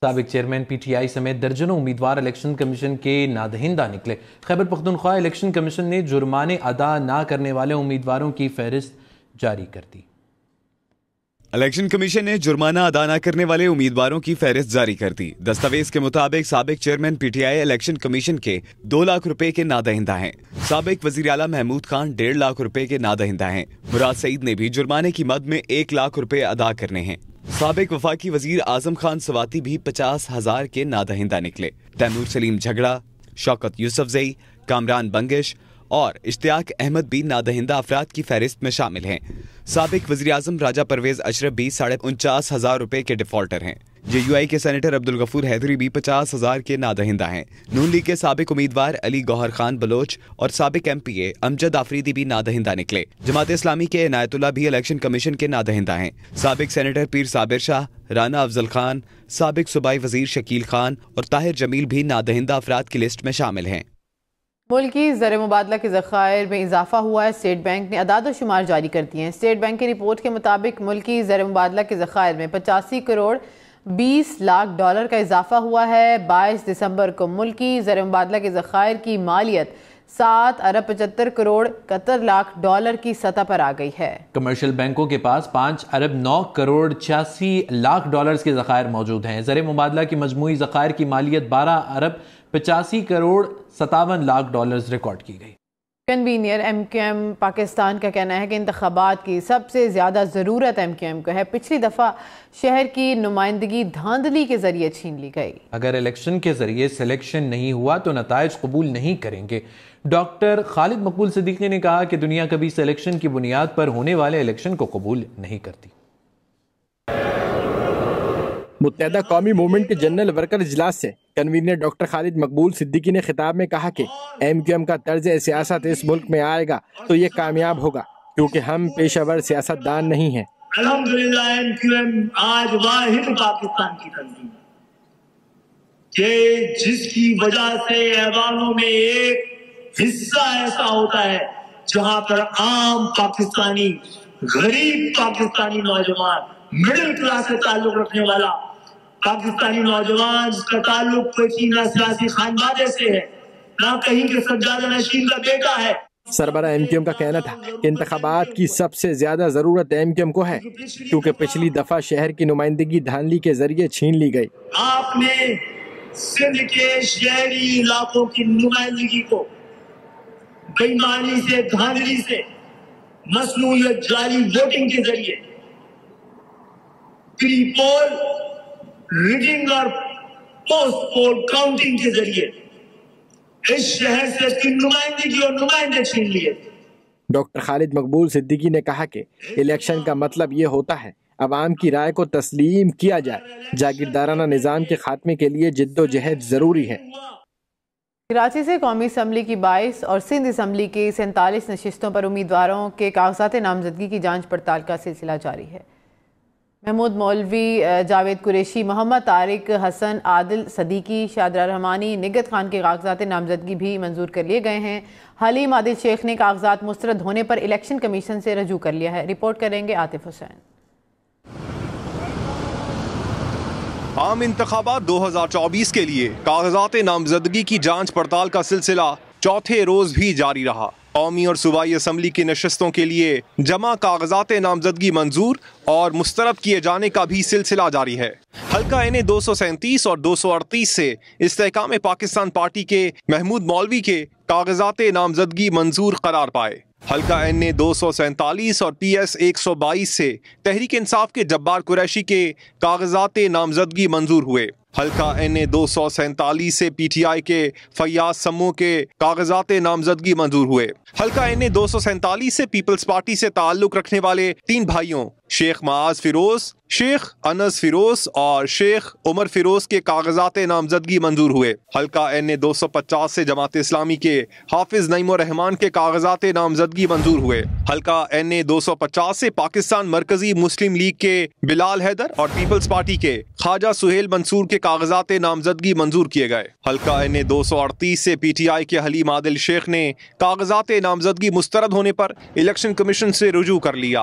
سابق chairman P T I سمیت درجنوں امیدوار الیکشن کمیشن کے نادہندہ نکلے۔ خیبر پختونخوا الیکشن کمیشن نے جرمانے ادا نہ کرنے والے امیدواروں کی فہرست جاری کر دی۔ الیکشن کمیشن نے جرمانہ ادا نہ کرنے والے امیدواروں کی فہرست جاری کر دی۔ دستاویز کے مطابق سابق chairman P T I election commission کے 2 لاکھ روپے کے نادہندہ ہیں۔ سابق وزیر اعلیٰ محمود خان 1.5 لاکھ روپے کے نادہندہ ہیں۔ مراد سعید نے بھی جرمانے کی مد میں 1 لاکھ روپے ادا کرنے ہیں۔ سابق وفاقی وزیر اعظم خان سواتی بھی 50,000 کے نادہندہ نکلے۔ تیمور سلیم جھگڑا، شوکت یوسفزئی، کامران بنگش اور اشتیاق احمد بھی نادہندہ افراد کی فہرست میں شامل ہیں۔ سابق وزیر اعظم راجہ پرویز اشرف بھی 49,500 روپے کے ڈیفالٹر ہیں۔ جے یو آئی کے سینیٹر عبدالغفور حیدری بھی 50,000 کے نادہندہ ہیں۔ نون لیگ کے سابق امیدوار علی گوہر خان بلوچ اور سابق ایم پی اے امجد آفریدی بھی نادہندہ نکلے۔ جماعت اسلامی کے عنایت اللہ بھی الیکشن کمیشن کے نادہندہ ہیں۔ سابق سینیٹر پیر صابر شاہ، رانا افضل خان، سابق صوبائی وزیر شکیل خان اور طاہر جمیل بھی نادہندہ افراد کی لسٹ میں شامل ہیں۔ ملکی زر مبادلہ کے ذخائر میں اضافہ ہوا ہے۔ اسٹیٹ بینک نے اعداد و شمار جاری کر دیے ہیں۔ اسٹیٹ بینک کی رپورٹ کے مطابق ملکی زر مبادلہ کے ذخائر میں 85 کروڑ 20 لاکھ ڈالر کا اضافہ ہوا ہے۔ 22 دسمبر کو ملکی زر مبادلہ کے ذخائر کی مالیت 7 ارب 75 کروڑ 71 لاکھ ڈالر کی سطح پر آ گئی ہے۔ کمرشل بینکوں کے پاس 5 ارب 9 کروڑ 86 لاکھ ڈالرز کے ذخائر موجود ہیں۔ زر مبادلہ کی مجموعی ذخائر کی مالیت 12 ارب 85 کروڑ 57 لاکھ ڈالرز ریکارڈ کی گئی۔ Convener M Q M Pakistan کا کہنا ہے کہ انتخابات کی سب سے زیادہ ضرورت ایم کیو ایم کو ہے۔ پچھلی دفعہ شہر کی نمائندگی دھاندلی کے ذریعے چھین لی گئی۔ اگر الیکشن کے ذریعے سلیکشن نہیں ہوا تو نتائج قبول نہیں کریں گے۔ ڈاکٹر خالد مقبول صدیقی نے کہا کہ دنیا کبھی سلیکشن کی بنیاد پر ہونے والے الیکشن کو قبول نہیں کرتی۔ متحدہ قومی موومنٹ کے جنرل ورکر اجلاس سے کنوینر ڈاکٹر خالد مقبول صدیقی نے خطاب میں کہا کہ ایم کیو ایم کا طرز سیاست اس ملک میں آئے گا تو یہ کامیاب ہوگا، کیونکہ ہم پیشہ ور سیاست دان نہیں ہیں۔ الحمدللہ ایم کیو ایم آج واحد پاکستان کی تنظیم کہ جس کی وجہ سے ایوانوں میں ایک حصہ ایسا ہوتا ہے جہاں پر عام پاکستانی، غریب پاکستانی نوجوان، مڈل کلاس سے تعلق رکھنے والا پاکستانی نوجوان جس کا تعلق کوئی نہ سیاسی خاندان سے ہے، نہ کہیں کے سجادہ نشین کا بیٹا ہے۔ سربراہ ایم کیو ایم کا کہنا تھا کہ انتخابات کی سب سے زیادہ ضرورت ایم کیو ایم کو ہے، کیونکہ پچھلی دفعہ شہر کی نمائندگی دھاندلی کے ذریعے چھین لی گئی۔ آپ نے سندھ کے شہری علاقوں کی نمائندگی کو بے ایمانی سے، دھاندلی سے، مصنوعیت جعلی ووٹنگ کے ذریعے، پری پول ریڈنگ اور پوسٹ پول کاؤنٹنگ کے ذریعے اس شہر سے اس کی نمائندگی اور نمائندے چھین لیے۔ ڈاکٹر خالد مقبول صدیقی نے کہا کہ الیکشن کا مطلب یہ ہوتا ہے عوام کی رائے کو تسلیم کیا جائے۔ جاگیردارانہ نظام کے خاتمے کے لیے جد و جہد ضروری ہے۔ کراچی سے قومی اسمبلی کی 22 اور سندھ اسمبلی کی 47 نشستوں پر امیدواروں کے کاغذات نامزدگی کی جانچ پڑتال کا سلسلہ جاری ہے۔ محمود مولوی، جاوید قریشی، محمد طارق حسن، عادل صدیقی، شادرہ رحمانی، نگہت خان کے کاغذات نامزدگی بھی منظور کر لیے گئے ہیں۔ حلیم عادل شیخ نے کاغذات مسترد ہونے پر الیکشن کمیشن سے رجوع کر لیا ہے۔ رپورٹ کریں گے عاطف حسین۔ عام انتخابات 2024 کے لیے کاغذات نامزدگی کی جانچ پڑتال کا سلسلہ چوتھے روز بھی جاری رہا۔ قومی اور صوبائی اسمبلی کی نشستوں کے لیے جمع کاغذات نامزدگی منظور اور مسترد کیے جانے کا بھی سلسلہ جاری ہے۔ حلقہ این 237 اور 238 سے استحکام پاکستان پارٹی کے محمود مولوی کے کاغذات نامزدگی منظور قرار پائے۔ حلقہ این 247 اور پی ایس 122 سے تحریک انصاف کے جبار قریشی کے کاغذات نامزدگی منظور ہوئے۔ حلقہ این 247 سے پی ٹی آئی کے فیاض سمو کے کاغذات نامزدگی منظور ہوئے۔ حلقہ این 247 سے پیپلز پارٹی سے تعلق رکھنے والے 3 بھائیوں شیخ معاذ فیروز، شیخ انس فیروز اور شیخ عمر فیروز کے کاغذات نامزدگی منظور ہوئے۔ حلقہ این 250 سے جماعت اسلامی کے حافظ نعیم الرحمان کے کاغذات نامزدگی منظور ہوئے۔ حلقہ این 250 سے پاکستان مرکزی مسلم لیگ کے بلال حیدر اور پیپلز پارٹی کے خواجہ سہیل منصور کے کاغذات نامزدگی منظور کیے گئے۔ حلقہ این 238 سے پی ٹی آئی کے حلیم عادل شیخ نے کاغذات نامزدگی مسترد ہونے پر الیکشن کمیشن سے رجوع کر لیا۔